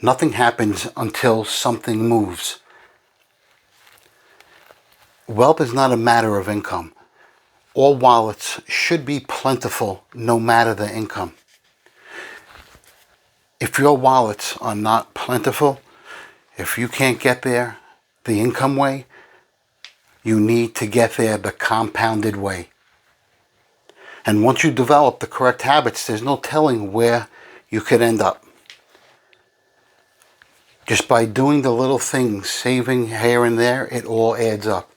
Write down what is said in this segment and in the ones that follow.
Nothing happens until something moves. Wealth is not a matter of income. All wallets should be plentiful no matter the income. If your wallets are not plentiful, if you can't get there the income way, you need to get there the compounded way. And once you develop the correct habits, there's no telling where you could end up. Just by doing the little things, saving here and there, it all adds up.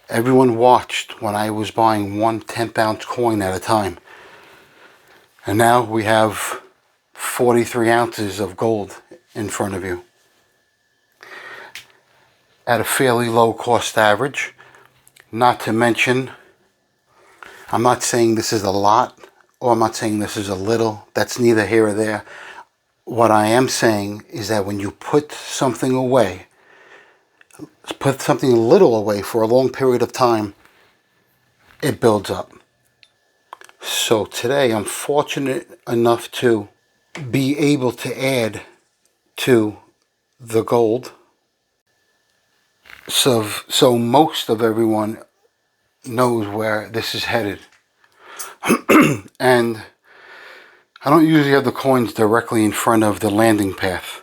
Everyone watched when I was buying one 10th-ounce coin at a time. And now we have 43 ounces of gold in front of you. At a fairly low cost average. Not to mention, I'm not saying this is a lot, or I'm not saying this is a little. That's neither here or there. What I am saying is that when you put something away, put something little away for a long period of time, it builds up. So today I'm fortunate enough to be able to add to the gold. So most of everyone knows where this is headed. And I don't usually have the coins directly in front of the landing path.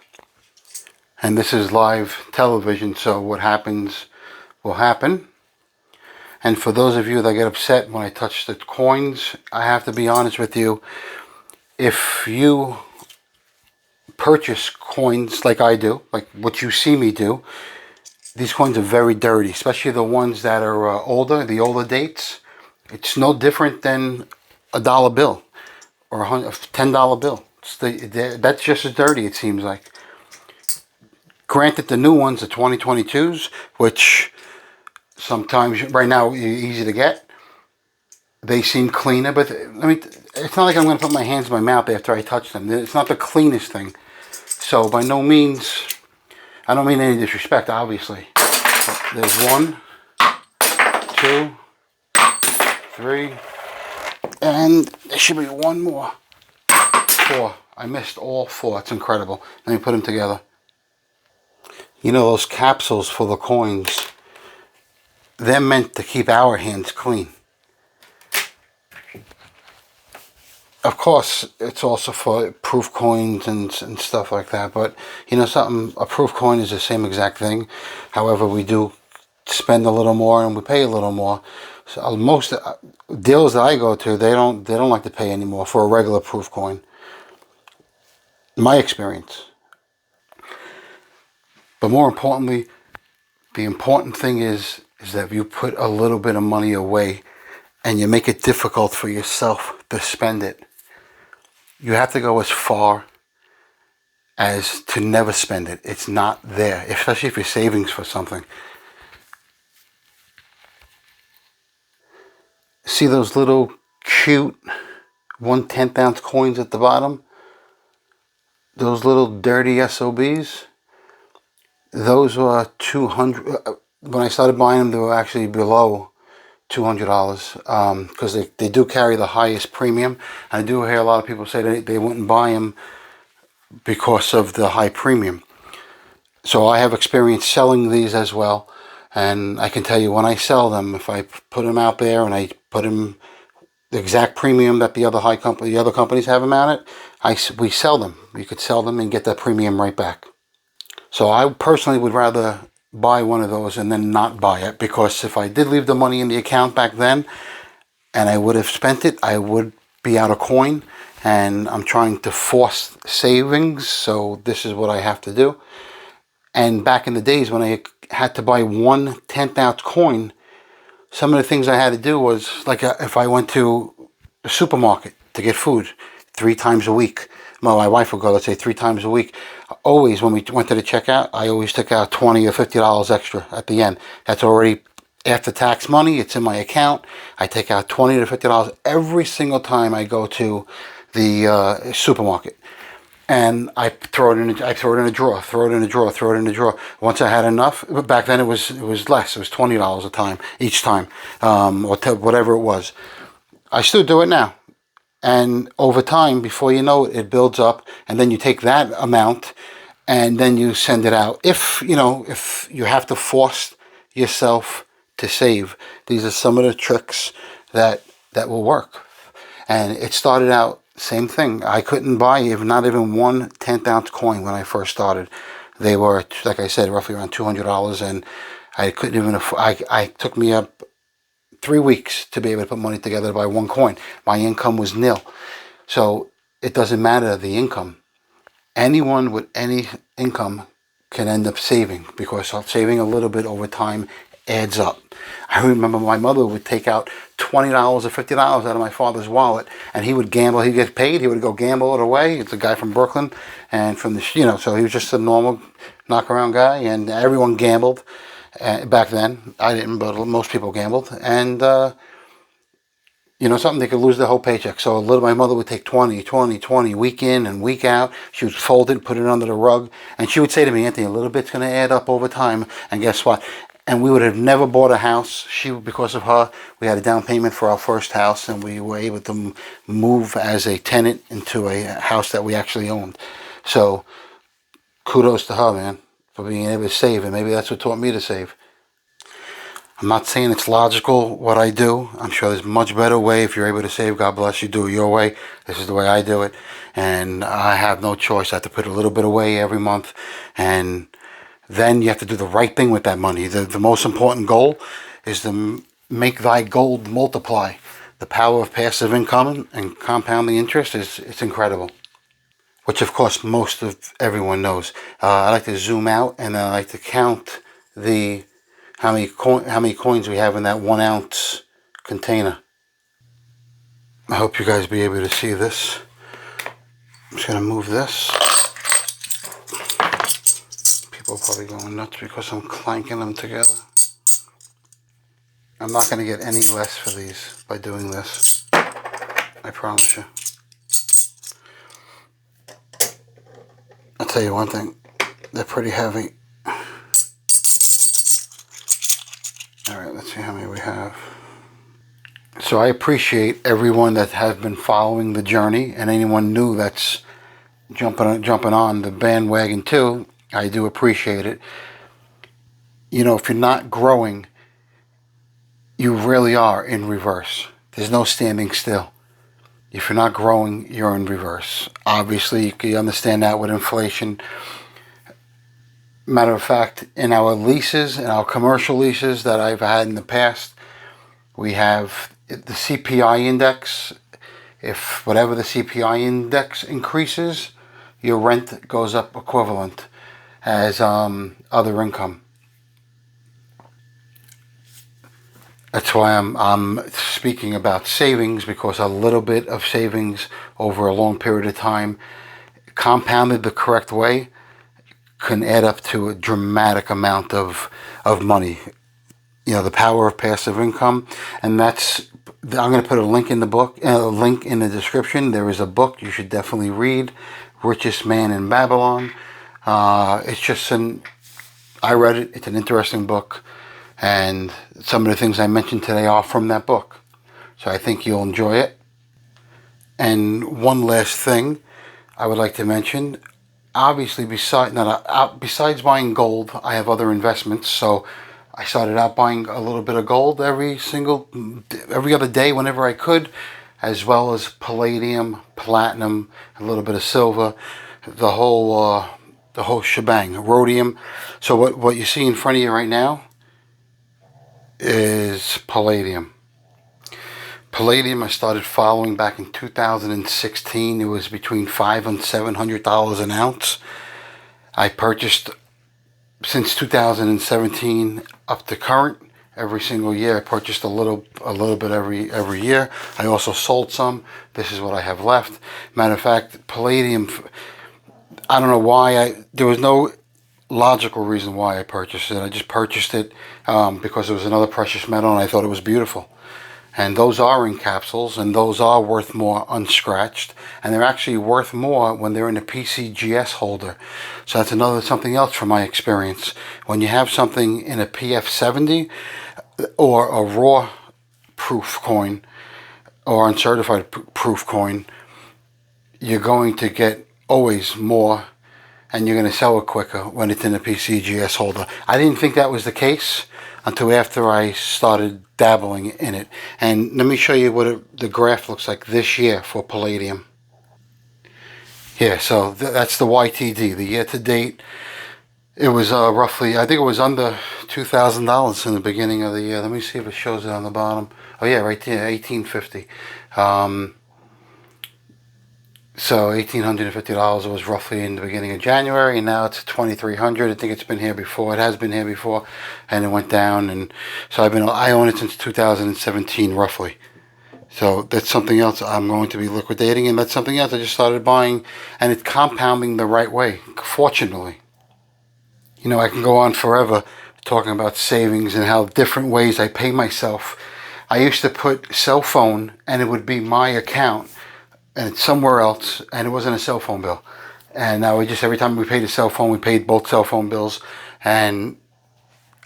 And this is live television, so what happens will happen. And for those of you that get upset when I touch the coins, I have to be honest with you. If you purchase coins like I do, like what you see me do, these coins are very dirty, especially the ones that are older, the older dates. It's no different than a dollar bill or a $10 bill. That's just as dirty, it seems like. Granted, the new ones, the 2022s, which sometimes right now are easy to get, they seem cleaner. But it's not like I'm going to put my hands in my mouth after I touch them. It's not the cleanest thing. So by no means, I don't mean any disrespect, obviously. But there's 1, 2, 3, and there should be one more. 4. I missed all 4. It's incredible. Let me put them together. You know those capsules for the coins, they're meant to keep our hands clean. Of course, it's also for proof coins and stuff like that. But you know something, a proof coin is the same exact thing. However, we do spend a little more and we pay a little more. So most deals that I go to, they don't like to pay any more for a regular proof coin. My experience. But more importantly, the important thing is that you put a little bit of money away and you make it difficult for yourself to spend it. You have to go as far as to never spend it. It's not there, especially if you're savings for something. See those little cute 1/10-ounce coins at the bottom? Those little dirty SOBs? Those were $200. When I started buying them, they were actually below $200 because they do carry the highest premium. I do hear a lot of people say they wouldn't buy them because of the high premium. So I have experience selling these as well, and I can tell you when I sell them, if I put them out there and I put them the exact premium that the other companies have them at it, we sell them. You could sell them and get that premium right back. So I personally would rather buy one of those and then not buy it, because if I did leave the money in the account back then and I would have spent it, I would be out of coin, and I'm trying to force savings, so this is what I have to do. And back in the days when I had to buy 1/10-ounce coin, some of the things I had to do was, like if I went to the supermarket to get food 3 times a week, well, my wife would go, let's say 3 times a week. Always, when we went to the checkout, I always took out $20 or $50 extra at the end. That's already after tax money. It's in my account. I take out $20 to $50 every single time I go to the supermarket, and I throw it in a drawer. Throw it in a drawer. Once I had enough, back then it was less. It was $20 a time each time, or whatever it was. I still do it now. And over time, before you know it, it builds up, and then you take that amount and then you send it out. If if you have to force yourself to save, these are some of the tricks that will work. And it started out same thing. I couldn't buy not even one 10th ounce coin when I first started. They were, like I said, roughly around $200, and I couldn't even afford. I took me up 3 weeks to be able to put money together to buy one coin. My income was nil, so it doesn't matter the income. Anyone with any income can end up saving, because saving a little bit over time adds up. I remember my mother would take out $20 or $50 out of my father's wallet, and he would gamble. He'd get paid, he would go gamble it away. It's a guy from Brooklyn, and from the, so he was just a normal knock-around guy, and everyone gambled back then. I didn't, but most people gambled, and something, they could lose their whole paycheck. So my mother would take 20, 20, 20, week in and week out. She would fold it, put it under the rug, and she would say to me, Anthony, a little bit's going to add up over time, and guess what? And we would have never bought a house. Because of her, we had a down payment for our first house, and we were able to move as a tenant into a house that we actually owned. So kudos to her, man, for being able to save, and maybe that's what taught me to save. I'm not saying it's logical what I do. I'm sure there's a much better way. If you're able to save, God bless you, do it your way. This is the way I do it, and I have no choice. I have to put a little bit away every month, and then you have to do the right thing with that money. The most important goal is to make thy gold multiply. The power of passive income and compounding interest it's incredible, which of course most of everyone knows. I like to zoom out, and I like to count how many coins we have in that 1 ounce container. I hope you guys be able to see this. I'm just going to move this. People are probably going nuts because I'm clanking them together. I'm not going to get any less for these by doing this. I promise you. I'll tell you one thing. They're pretty heavy. Alright, let's see how many we have. So I appreciate everyone that has been following the journey, and anyone new that's jumping on the bandwagon too. I do appreciate it. If you're not growing, you really are in reverse. There's no standing still. If you're not growing, you're in reverse. Obviously, you can understand that with inflation. Matter of fact, in our leases, in our commercial leases that I've had in the past, we have the CPI index. If whatever the CPI index increases, your rent goes up equivalent as other income. That's why I'm speaking about savings, because a little bit of savings over a long period of time, compounded the correct way, can add up to a dramatic amount of money. The power of passive income, and I'm going to put a link in the book, a link in the description. There is a book you should definitely read, Richest Man in Babylon. I read it. It's an interesting book, and some of the things I mentioned today are from that book. So I think you'll enjoy it. And one last thing I would like to mention. Obviously, besides buying gold, I have other investments. So I started out buying a little bit of gold every other day whenever I could, as well as palladium, platinum, a little bit of silver, the whole shebang, rhodium. So what you see in front of you right now is palladium. Palladium I started following back in 2016. It was between $500 and $700 an ounce. I purchased since 2017 up to current. Every single year I purchased a little bit every year. I also sold some. This is what I have left. Matter of fact, palladium, I don't know why there was no logical reason why I purchased it. I just purchased it because it was another precious metal, and I thought it was beautiful. And those are in capsules, and those are worth more unscratched, and they're actually worth more when they're in a PCGS holder. So that's something else from my experience. When you have something in a PF70 or a raw proof coin or uncertified proof coin, you're going to get always more and you're going to sell it quicker when it's in a PCGS holder. I didn't think that was the case until after I started dabbling in it. And let me show you what the graph looks like this year for palladium. Yeah, so that's the YTD, the year to date. It was roughly, I think it was under $2,000 in the beginning of the year. Let me see if it shows it on the bottom. Oh yeah, right there, $1,850. So $1,850 was roughly in the beginning of January, and now it's $2,300. I think it's been here before. It has been here before, and it went down. And so I own it since 2017, roughly. So that's something else I'm going to be liquidating, and that's something else I just started buying, and it's compounding the right way, fortunately. You know, I can go on forever talking about savings and how different ways I pay myself. I used to put cell phone, and it would be my account, and it's somewhere else, and it wasn't a cell phone bill. And now every time we paid a cell phone, we paid both cell phone bills. And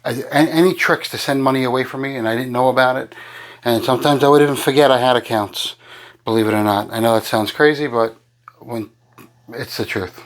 any tricks to send money away from me, and I didn't know about it. And sometimes I would even forget I had accounts, believe it or not. I know that sounds crazy, but it's the truth.